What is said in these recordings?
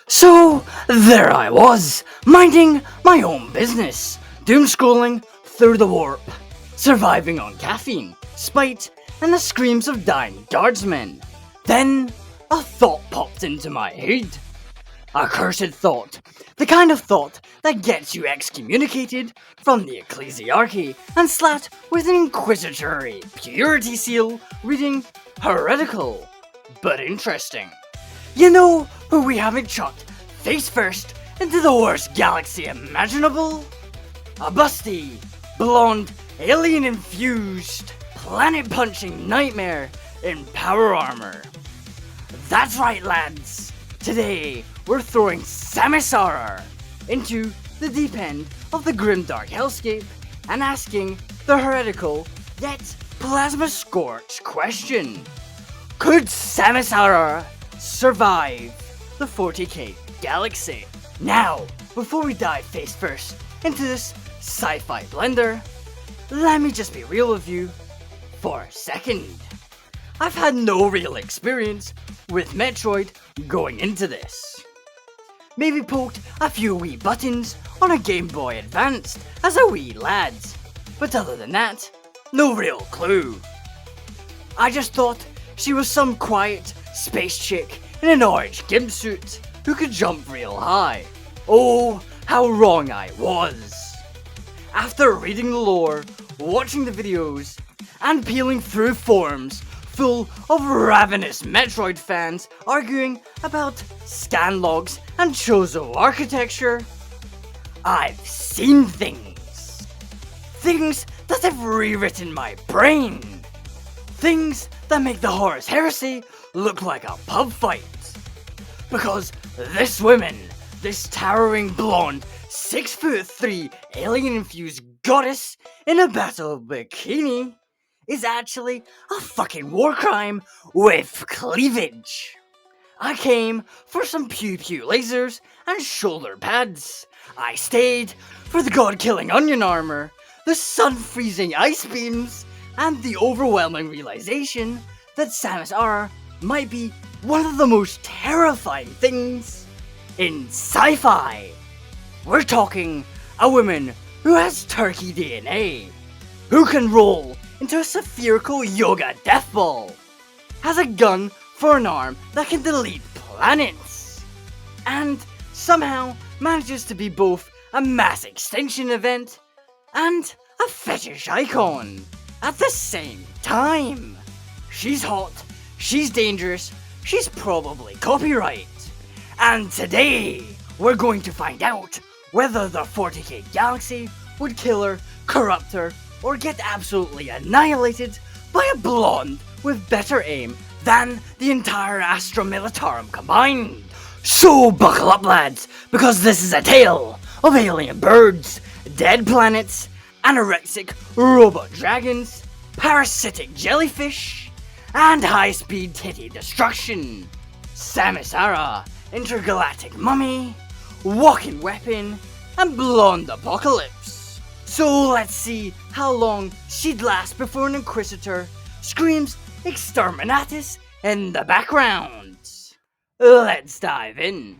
So there I was, minding my own business, doom-scrolling through the warp, surviving on caffeine, spite, and the screams of dying guardsmen. Then a thought popped into my head. A cursed thought, the kind of thought that gets you excommunicated from the ecclesiarchy and slapped with an inquisitory purity seal reading heretical, but interesting. You know who we haven't chucked face first into the worst galaxy imaginable? A busty, blonde, alien-infused, planet-punching nightmare in power armor. That's right, lads. Today, we're throwing Samus Aran into the deep end of the Grimdark hellscape and asking the heretical yet plasma-scorched question. Could Samus Aran survive the 40k galaxy? Now, before we dive face first into this sci-fi blender, let me just be real with you for a second. I've had no real experience with Metroid going into this. Maybe poked a few wee buttons on a Game Boy Advance as a wee lad, but other than that, no real clue. I just thought she was some quiet space chick in an orange gimp suit who could jump real high. Oh, how wrong I was. After reading the lore, watching the videos, and peeling through forums full of ravenous Metroid fans arguing about scan logs and Chozo architecture, I've seen things. Things that have rewritten my brain. Things that make the Horus Heresy look like a pub fight. Because this woman, this towering blonde, 6'3" alien-infused goddess in a battle bikini, is actually a fucking war crime with cleavage. I came for some pew-pew lasers and shoulder pads. I stayed for the god-killing onion armor, the sun-freezing ice beams, and the overwhelming realization that Samus Aran might be one of the most terrifying things in sci-fi. We're talking a woman who has turkey DNA, who can roll into a spherical yoga death ball, has a gun for an arm that can delete planets, and somehow manages to be both a mass extinction event and a fetish icon at the same time. She's hot, she's dangerous, she's probably copyright. And today, we're going to find out whether the 40k galaxy would kill her, corrupt her, or get absolutely annihilated by a blonde with better aim than the entire Astra Militarum combined. So buckle up, lads, because this is a tale of alien birds, dead planets, anorexic robot dragons, parasitic jellyfish, and high-speed titty destruction. Samus Aran, intergalactic mummy, walking weapon, and blonde apocalypse. So let's see how long she'd last before an Inquisitor screams Exterminatus in the background. Let's dive in.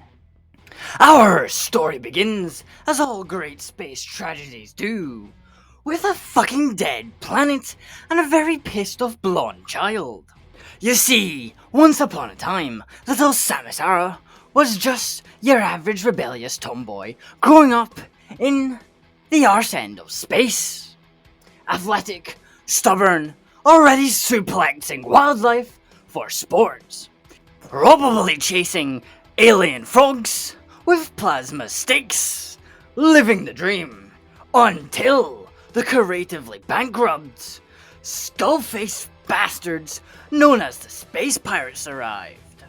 Our story begins, as all great space tragedies do, with a fucking dead planet and a very pissed off blonde child. You see, once upon a time, little Samus Aran was just your average rebellious tomboy growing up in the arse end of space. Athletic, stubborn, already suplexing wildlife for sport. Probably chasing alien frogs with plasma sticks. Living the dream. Until the creatively bankrupt, skull-faced bastards known as the Space Pirates arrived.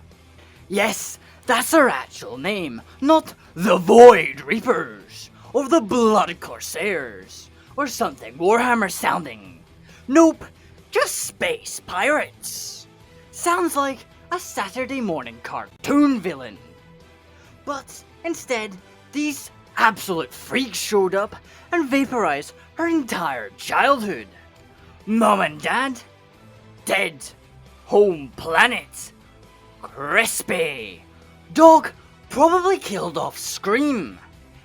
Yes, that's their actual name, not the Void Reapers, or the Blood Corsairs, or something Warhammer sounding. Nope, just Space Pirates. Sounds like a Saturday morning cartoon villain. But instead, these absolute freaks showed up and vaporized her entire childhood. Mom and Dad, dead. Home planet, crispy. Dog probably killed off Scream.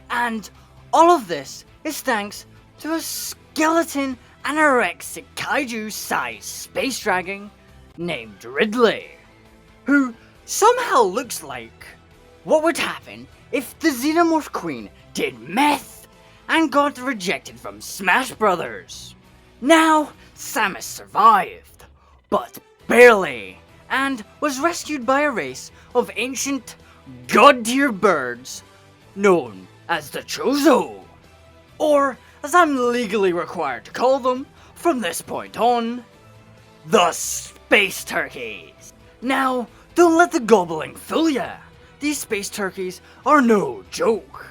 And all of this is thanks to a skeleton anorexic kaiju-sized space dragon named Ridley, who somehow looks like what would happen if the Xenomorph Queen did meth and got rejected from Smash Brothers. Now, Samus survived, but barely, and was rescued by a race of ancient god-tier birds known as the Chozo, or as I'm legally required to call them from this point on, the Space Turkeys. Now, don't let the gobbling fool ya. These space turkeys are no joke.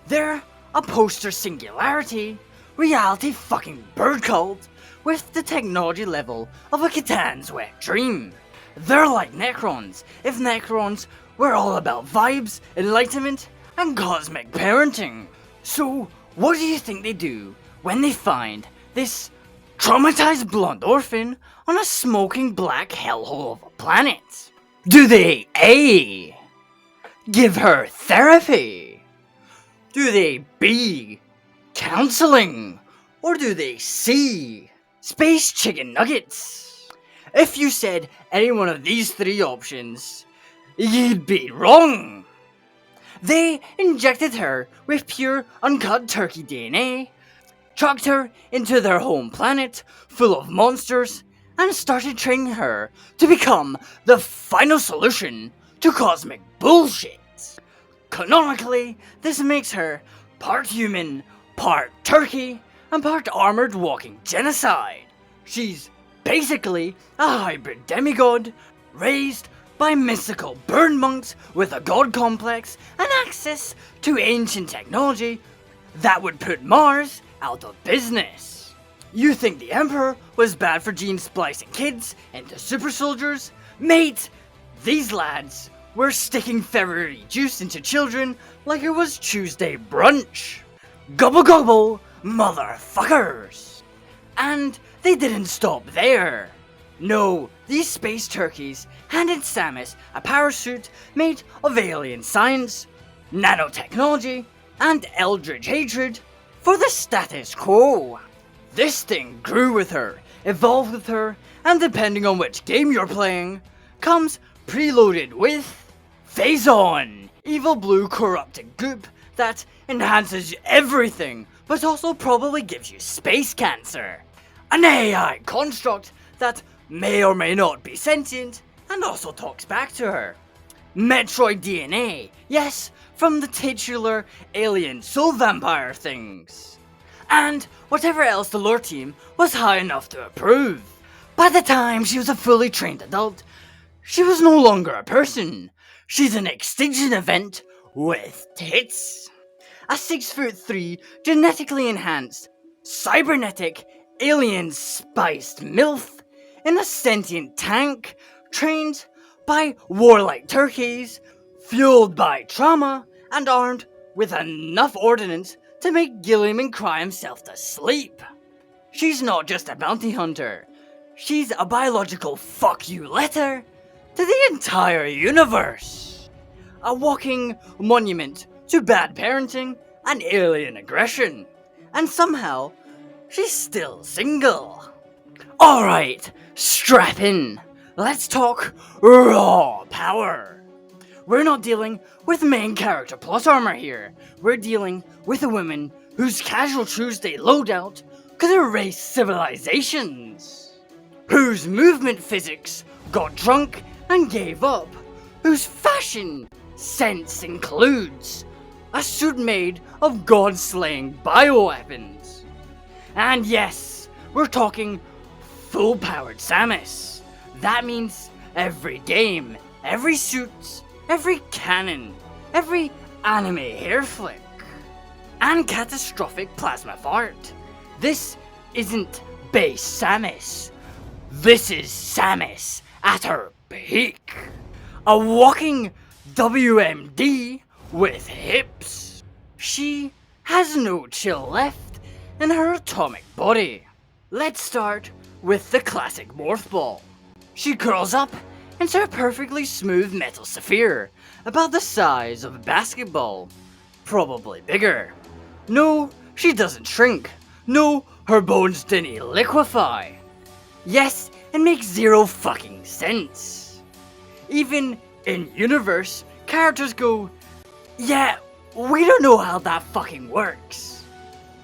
They're a poster singularity, reality fucking bird cult with the technology level of a Catan's wet dream. They're like Necrons, if Necrons were all about vibes, enlightenment, and cosmic parenting. So, what do you think they do when they find this traumatized blonde orphan on a smoking black hellhole of a planet? Do they A, give her therapy? Do they B, counseling? Or do they C, space chicken nuggets? If you said any one of these three options, you'd be wrong. They injected her with pure uncut turkey DNA, trucked her into their home planet full of monsters, and started training her to become the final solution to cosmic bullshit. Canonically, this makes her part human, part turkey, and part armored walking genocide. She's basically a hybrid demigod, raised by mystical burn monks with a god complex and access to ancient technology that would put Mars out of business. You think the Emperor was bad for gene splicing kids into super soldiers? Mate, these lads were sticking February juice into children like it was Tuesday brunch. Gobble gobble, motherfuckers! And they didn't stop there. No, these space turkeys handed Samus a power suit made of alien science, nanotechnology, and eldritch hatred for the status quo. This thing grew with her, evolved with her, and depending on which game you're playing, comes preloaded with Phazon, evil blue corrupted goop that enhances everything, but also probably gives you space cancer. An AI construct that may or may not be sentient, and also talks back to her. Metroid DNA, yes, from the titular alien soul vampire things. And whatever else the lore team was high enough to approve. By the time she was a fully trained adult, she was no longer a person. She's an extinction event with tits. A 6'3" genetically enhanced, cybernetic, alien spiced MILF in a sentient tank, trained by warlike turkeys, fueled by trauma, and armed with enough ordnance to make Gilliman cry himself to sleep. She's not just a bounty hunter, she's a biological fuck you letter to the entire universe. A walking monument to bad parenting and alien aggression. And somehow, she's still single. Alright, strap in. Let's talk raw power. We're not dealing with main character plot armor here. We're dealing with a woman whose casual Tuesday loadout could erase civilizations. Whose movement physics got drunk and gave up. Whose fashion sense includes a suit made of god-slaying bioweapons. And yes, we're talking full-powered Samus. That means every game, every suit, every cannon, every anime hair flick, and catastrophic plasma fart. This isn't base Samus. This is Samus at her peak. A walking WMD with hips. She has no chill left in her atomic body. Let's start with the classic morph ball. She curls up into a perfectly smooth metal sphere, about the size of a basketball. Probably bigger. No, she doesn't shrink. No, her bones didn't liquefy. Yes, it makes zero fucking sense. Even in universe, characters go, yeah, we don't know how that fucking works.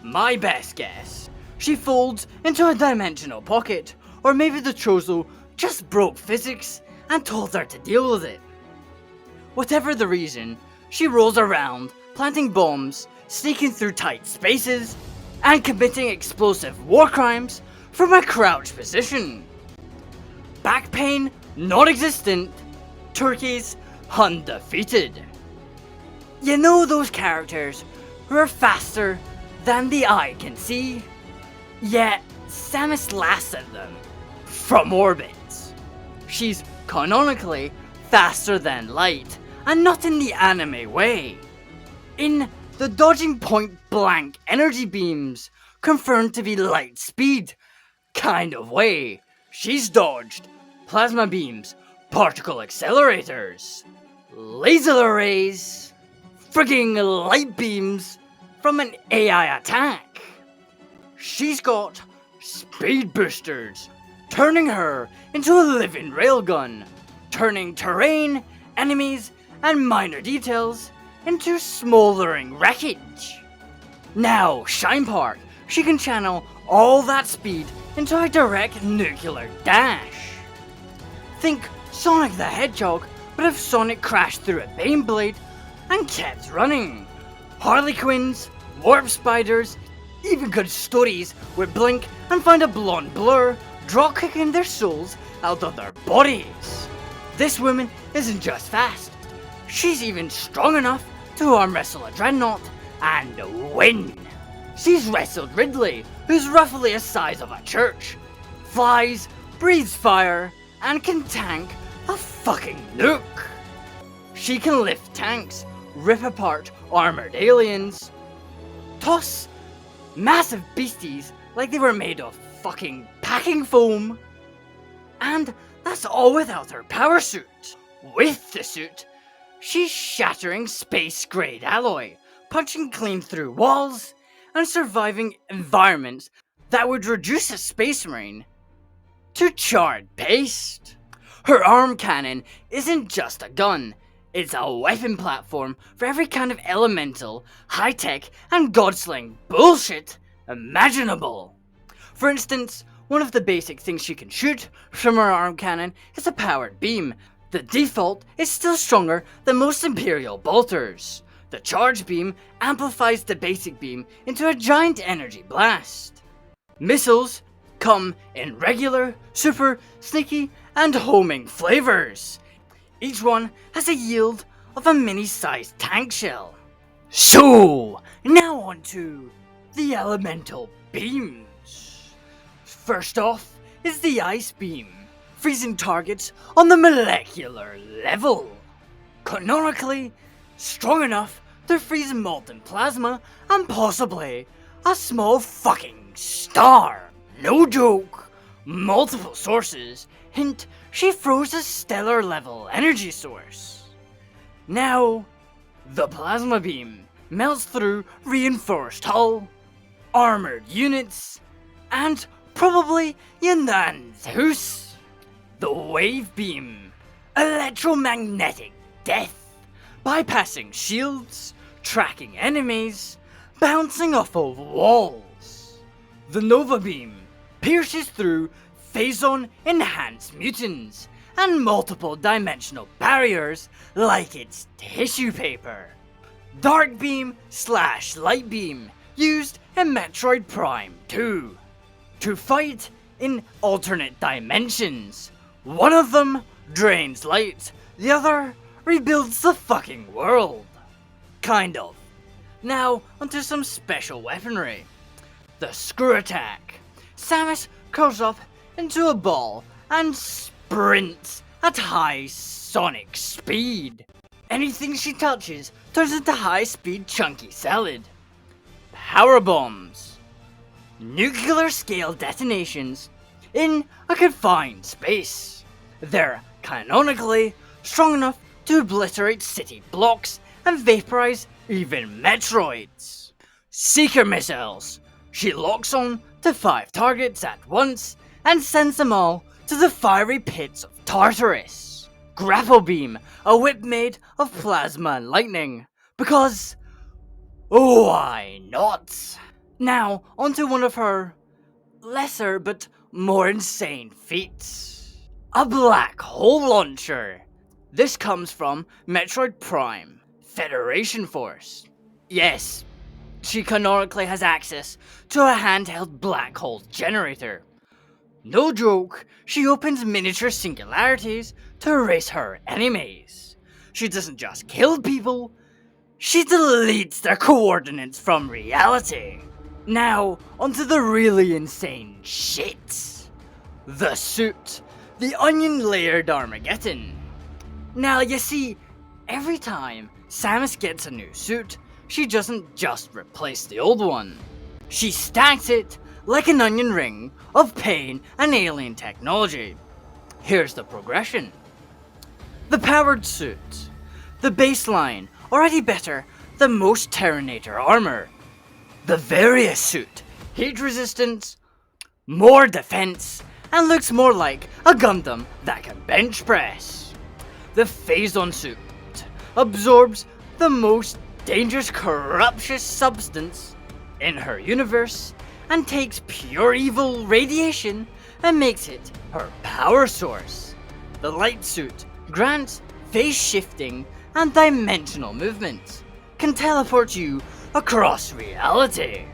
My best guess, she folds into a dimensional pocket, or maybe the Chozo just broke physics and told her to deal with it. Whatever the reason, she rolls around, planting bombs, sneaking through tight spaces, and committing explosive war crimes from a crouched position. Back pain, non-existent. Turkeys, undefeated. You know those characters who are faster than the eye can see? Yet, Samus laughs at them from orbit. She's canonically faster than light, and not in the anime way. In the dodging point blank energy beams, confirmed to be light speed kind of way, she's dodged plasma beams, particle accelerators, laser arrays, frigging light beams from an AI attack. She's got speed boosters, turning her into a living railgun, turning terrain, enemies, and minor details into smoldering wreckage. Now, Shine Park, she can channel all that speed into a direct nuclear dash. Think Sonic the Hedgehog, but if Sonic crashed through a Baneblade and kept running. Harlequins, warp spiders, even good stories would blink and find a blonde blur drop kicking their souls out of their bodies. This woman isn't just fast, she's even strong enough to arm wrestle a Dreadnought and win. She's wrestled Ridley, who's roughly the size of a church, flies, breathes fire, and can tank a fucking nuke. She can lift tanks, rip apart armored aliens, toss massive beasties like they were made of fucking packing foam. And that's all without her power suit. With the suit, she's shattering space-grade alloy, punching clean through walls, and surviving environments that would reduce a space marine to charred paste. Her arm cannon isn't just a gun, it's a weapon platform for every kind of elemental, high-tech, and godsling bullshit imaginable. For instance, one of the basic things she can shoot from her arm cannon is a powered beam. The default is still stronger than most Imperial bolters. The charge beam amplifies the basic beam into a giant energy blast. Missiles come in regular, super, sneaky, and homing flavors. Each one has a yield of a mini-sized tank shell. So, now on to the elemental beams. First off is the ice beam, freezing targets on the molecular level. Canonically, strong enough to freeze molten plasma and possibly a small fucking star. No joke. Multiple sources hint she froze a stellar level energy source. Now, the plasma beam melts through reinforced hull, armored units, and probably Yanan's house. The wave beam, electromagnetic death, bypassing shields, tracking enemies, bouncing off of walls. The Nova beam pierces through Phazon enhanced mutants and multiple dimensional barriers like it's tissue paper. Dark beam / light beam used in Metroid Prime 2 to fight in alternate dimensions. One of them drains light, the other rebuilds the fucking world. Kind of. Now onto some special weaponry. The screw attack. Samus curls up into a ball and sprints at high sonic speed. Anything she touches turns into high-speed chunky salad. Power bombs. Nuclear scale detonations in a confined space. They're canonically strong enough to obliterate city blocks and vaporize even Metroids. Seeker missiles. She locks on to 5 targets at once and sends them all to the fiery pits of Tartarus. Grapple beam, a whip made of plasma and lightning. Because why not? Now, onto one of her lesser but more insane feats. A black hole launcher. This comes from Metroid Prime, Federation Force. Yes, she canonically has access to a handheld black hole generator. No joke, she opens miniature singularities to erase her enemies. She doesn't just kill people, she deletes their coordinates from reality. Now, onto the really insane shit. The suit. The onion-layered Armageddon. Now, you see, every time Samus gets a new suit, she doesn't just replace the old one. She stacks it like an onion ring of pain and alien technology. Here's the progression. The powered suit. The baseline, already better than most Tyranids armor. The Varia suit. Heat resistance, more defense, and looks more like a Gundam that can bench press. The Phazon suit absorbs the most dangerous corruptious substance in her universe and takes pure evil radiation and makes it her power source. The light suit grants phase shifting and dimensional movement, can teleport you across reality.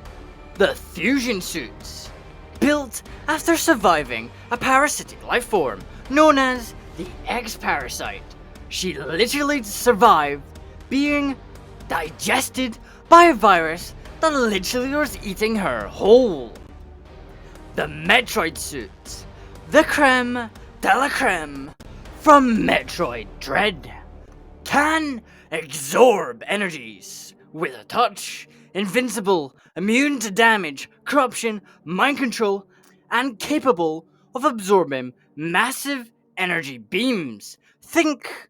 The fusion suits, built after surviving a parasitic life form known as the X-Parasite. She literally survived being digested by a virus that literally was eating her whole. The Metroid suit, the creme de la creme from Metroid Dread, can absorb energies with a touch, invincible, immune to damage, corruption, mind control, and capable of absorbing massive energy beams. Think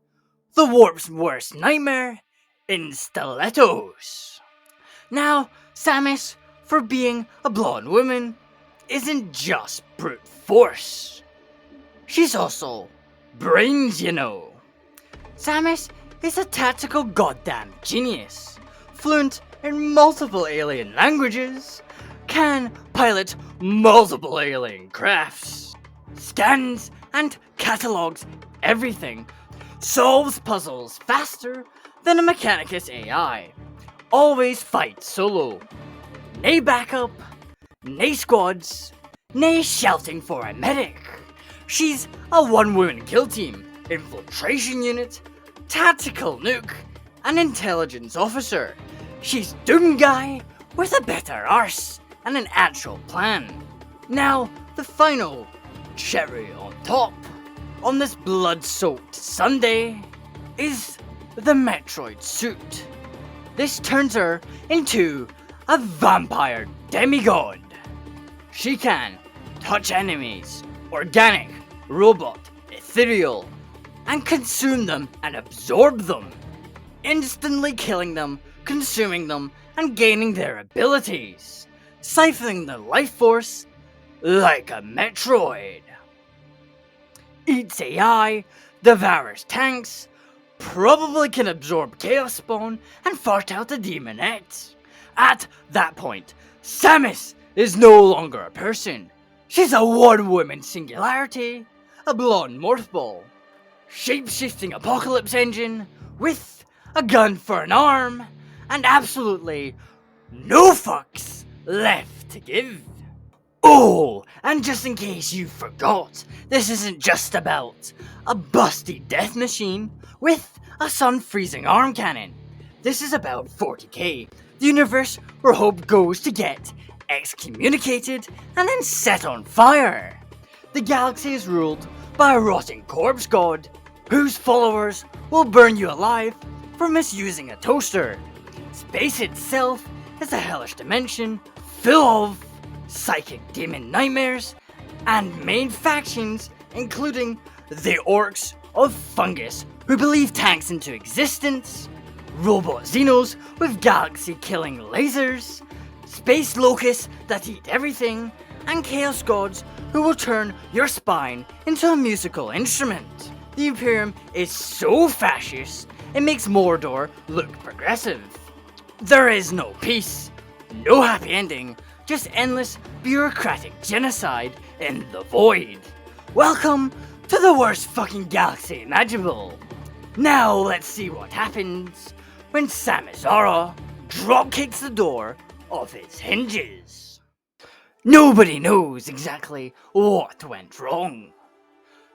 the warp's worst nightmare in stilettos. Now, Samus, for being a blonde woman, isn't just brute force. She's also brains, you know. Samus is a tactical goddamn genius, fluent in multiple alien languages, can pilot multiple alien crafts, scans and catalogs everything, solves puzzles faster than a Mechanicus AI, always fights solo, nay backup, nay squads, nay shouting for a medic. She's a one-woman kill team, infiltration unit, tactical nuke, and intelligence officer. She's Doom Guy with a better arse and an actual plan. Now, the final cherry on top on this blood-soaked Sunday is the Metroid suit. This turns her into a vampire demigod. She can touch enemies, organic, robot, ethereal, and consume them and absorb them, instantly killing them, consuming them, and gaining their abilities, siphoning the life force like a Metroid. Eats AI, devours tanks, probably can absorb Chaos Spawn and fart out a demonette. At that point, Samus is no longer a person. She's a one-woman singularity, a blonde morph ball, shape-shifting apocalypse engine with a gun for an arm, and absolutely no fucks left to give. Oh, and just in case you forgot, this isn't just about a busty death machine with a sun-freezing arm cannon. This is about 40k, the universe where hope goes to get excommunicated and then set on fire. The galaxy is ruled by a rotting corpse god, whose followers will burn you alive for misusing a toaster. Space itself is a hellish dimension full of psychic demon nightmares and main factions including the Orks, of fungus who believe tanks into existence, robot Xenos with galaxy-killing lasers, space locusts that eat everything, and chaos gods who will turn your spine into a musical instrument. The Imperium is so fascist, it makes Mordor look progressive. There is no peace, no happy ending, just endless bureaucratic genocide in the void. Welcome to the worst fucking galaxy imaginable. Now let's see what happens when Samus Aran dropkicks the door off its hinges. Nobody knows exactly what went wrong.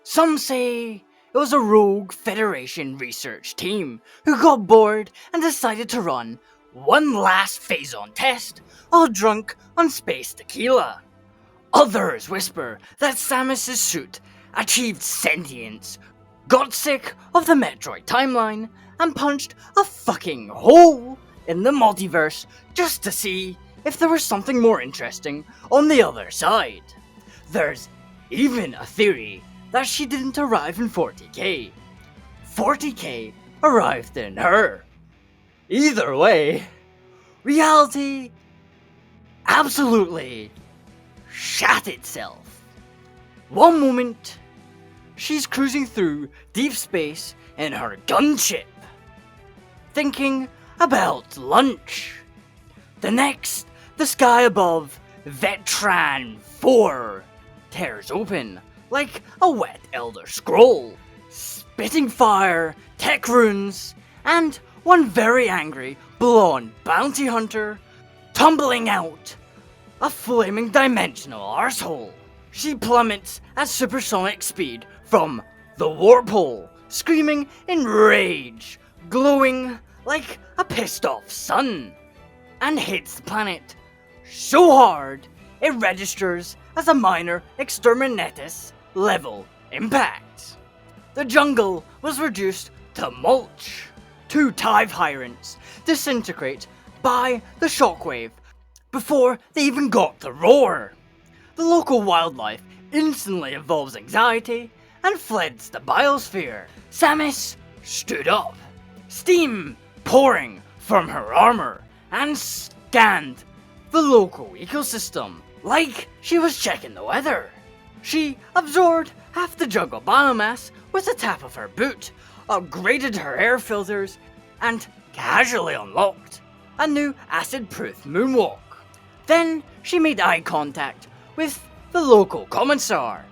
Some say it was a rogue Federation research team who got bored and decided to run one last phase-on test all drunk on space tequila. Others whisper that Samus's suit achieved sentience, got sick of the Metroid timeline, and punched a fucking hole in the multiverse just to see if there was something more interesting on the other side. There's even a theory that she didn't arrive in 40k. 40k arrived in her. Either way, reality absolutely shat itself. One moment, she's cruising through deep space in her gunship, thinking about lunch. The next, the sky above Vetran 4 tears open like a wet Elder Scroll, spitting fire, tech runes, and one very angry blonde bounty hunter tumbling out a flaming dimensional arsehole. She plummets at supersonic speed from the warp hole, screaming in rage, glowing like a pissed off sun, and hits the planet so hard it registers as a minor exterminatus level impact. The jungle was reduced to mulch. 2 Hive Tyranids disintegrate by the shockwave before they even got the roar. The local wildlife instantly evolves anxiety and fled the biosphere. Samus stood up, steam pouring from her armor, and scanned the local ecosystem like she was checking the weather. She absorbed half the jungle biomass with a tap of her boot, upgraded her air filters, and casually unlocked a new acid-proof moonwalk. Then she made eye contact with the local commissar.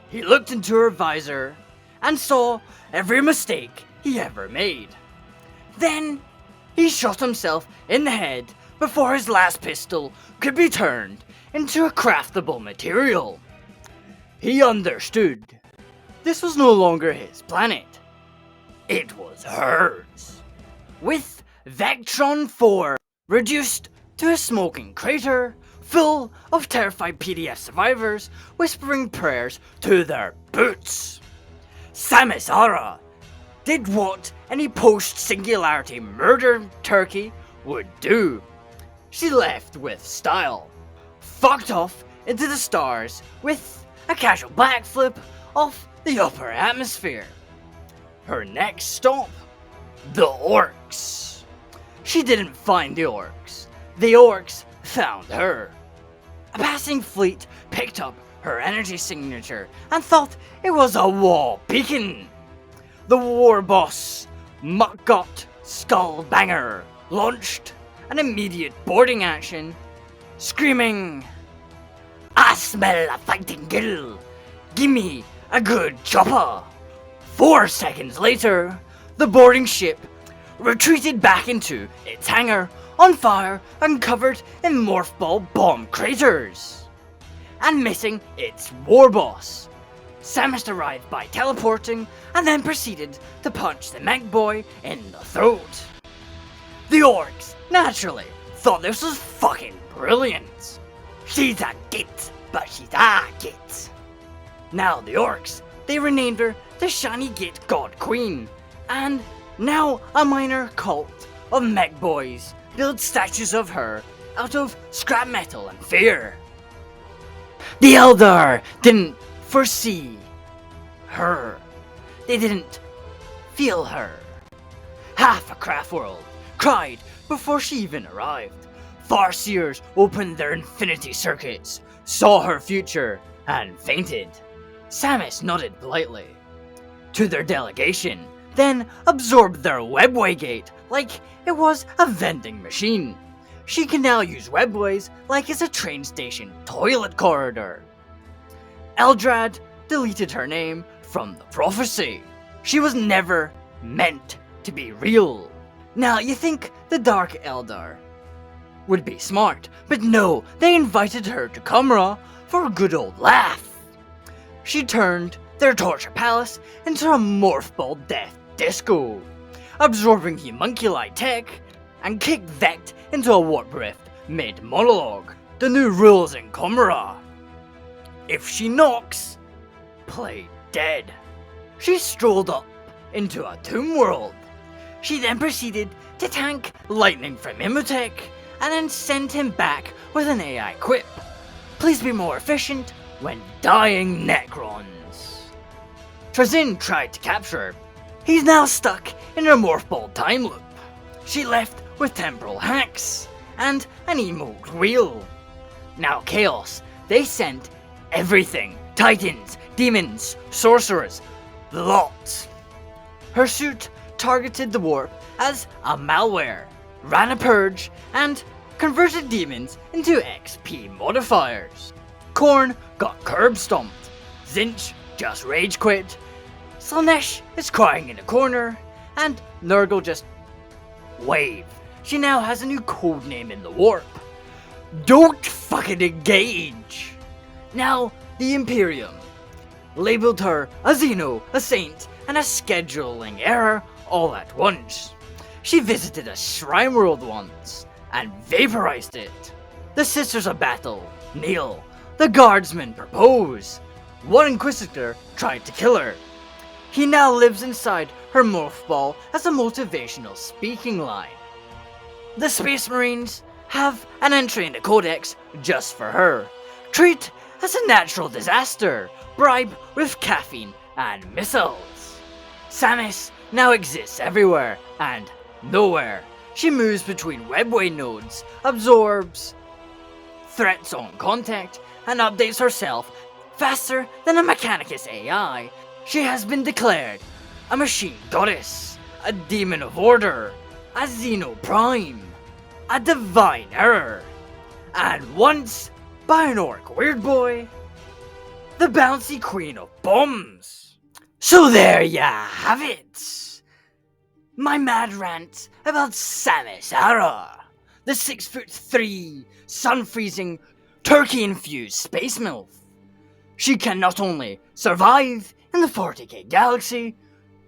He looked into her visor and saw every mistake he ever made. Then he shot himself in the head before his last pistol could be turned into a craftable material. He understood this was no longer his planet. It was hers. With Vectron 4 reduced to a smoking crater full of terrified PDF survivors whispering prayers to their boots, Samus Aran did what any post-singularity murder turkey would do. She left with style, fucked off into the stars with a casual backflip off the upper atmosphere. Her next stop, the Orks. She didn't find the Orks. The Orks found her. A passing fleet picked up her energy signature and thought it was a wall beacon. The war boss, Muckgut Skullbanger, launched an immediate boarding action, screaming, "I smell a fighting gill! Gimme a good chopper!" 4 seconds later, the boarding ship retreated back into its hangar, on fire and covered in morph ball bomb craters. And missing its war boss, Samus arrived by teleporting and then proceeded to punch the mech boy in the throat. The Orks, naturally, thought this was fucking brilliant. She's a git, but she's a git. Now the Orks, they renamed her the Shiny Git God Queen, and now a minor cult of mech boys build statues of her out of scrap metal and fear. The Eldar didn't foresee her. they didn't feel her. Half a craft world cried before she even arrived. Farseers opened their infinity circuits, saw her future, and fainted. Samus nodded politely to their delegation, then absorbed their Webway gate like it was a vending machine. She can now use Webways like it's a train station toilet corridor. Eldrad deleted her name from the prophecy. She was never meant to be real. Now, you think the Dark Eldar would be smart, but no, they invited her to Cumra for a good old laugh. She turned their torture palace into a morphball death disco, absorbing homunculi tech and kicked Vect into a warp rift mid-monologue. The new rules in Cumra: if she knocks, play dead. She strolled up into a tomb world. She then proceeded to tank lightning from Imhotep and then sent him back with an AI quip: please be more efficient when dying Necrons. Trazyn tried to capture her. He's now stuck in her morphball time loop. She left with temporal hacks and an emote wheel. Now Chaos, they sent everything: titans, demons, sorcerers, the lot. Her suit targeted the warp as a malware, ran a purge, and converted demons into XP modifiers. Khorne got curb stomped. Zinch just rage quit. Slaanesh is crying in a corner, and Nurgle just wave. She now has a new codename in the warp: don't fucking engage. Now, the Imperium labeled her a Xeno, a saint, and a scheduling error all at once. She visited a shrine world once and vaporized it. The Sisters of Battle kneel. The guardsmen propose. One Inquisitor tried to kill her. He now lives inside her morphball as a motivational speaking line. The Space Marines have an entry in the Codex just for her. Treat as a natural disaster. Bribe with caffeine and missiles. Samus now exists everywhere and nowhere. She moves between Webway nodes, absorbs threats on contact, and updates herself faster than a Mechanicus AI. She has been declared a machine goddess, a demon of order, a Xeno Prime, a divine error, and once, by an Orc weird boy, the bouncy queen of bombs. So there ya have it. My mad rant about Samus Aran, the 6'3", sun-freezing, turkey-infused space MILF. She can not only survive in the 40k galaxy,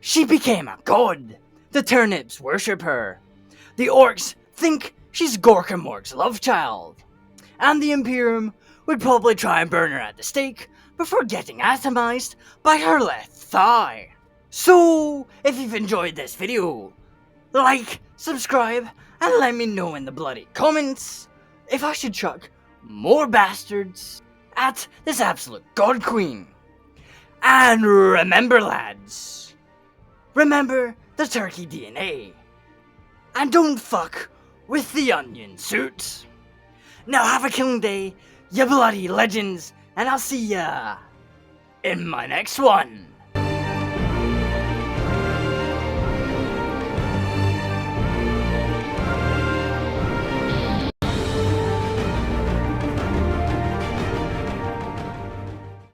she became a god. The Tyranids worship her. The Orks think she's Gorka Morg's love child. And the Imperium would probably try and burn her at the stake before getting atomized by her left thigh. So, if you've enjoyed this video, like, subscribe, and let me know in the bloody comments if I should chuck more bastards at this absolute god queen. And remember, lads, remember the turkey DNA. And don't fuck with the onion suit. Now have a killing day, you bloody legends, and I'll see ya in my next one.